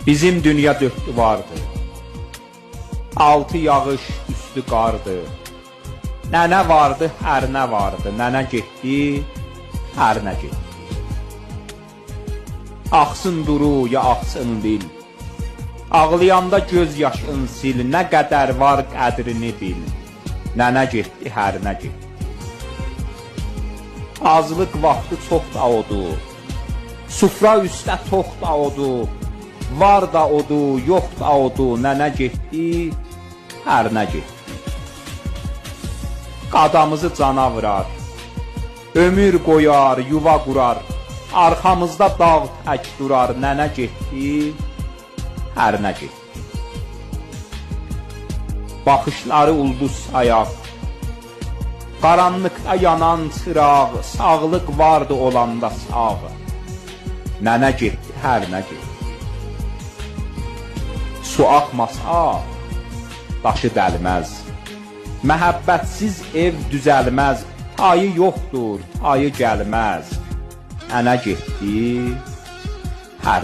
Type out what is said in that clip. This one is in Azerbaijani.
Bizim dünya dörd divardır. Altı yağış, üstü qardır. Nənə vardı, hər nə vardı. Nənə getdi, hər nə getdi. Axsın duru, ya axsın dil. Ağlayanda göz yaşın sil. Nə qədər var qədrini bil. Nənə getdi, hər nə getdi. Azlıq vaxtı çox da odu. Sufra üstə tox da odu. Var da odu, yox da odu. Nənə getdi, hər nə getdi. Qadamızı cana vurar. Ömür qoyar, yuva qurar. Arxamızda dağ tək durar. Nənə getdi, hər nə getdi. Baxışları ulduz sayaq. Qaranlıqda yanan çıraq. Sağlıq vardı olanda sağ. Nənə getdi, hər nə getdi. Su axmasa daşı dəlməz. Məhəbbətsiz ev düzəlməz. Tayı yoxdur, tayı gəlməz. Nənə getdi, hər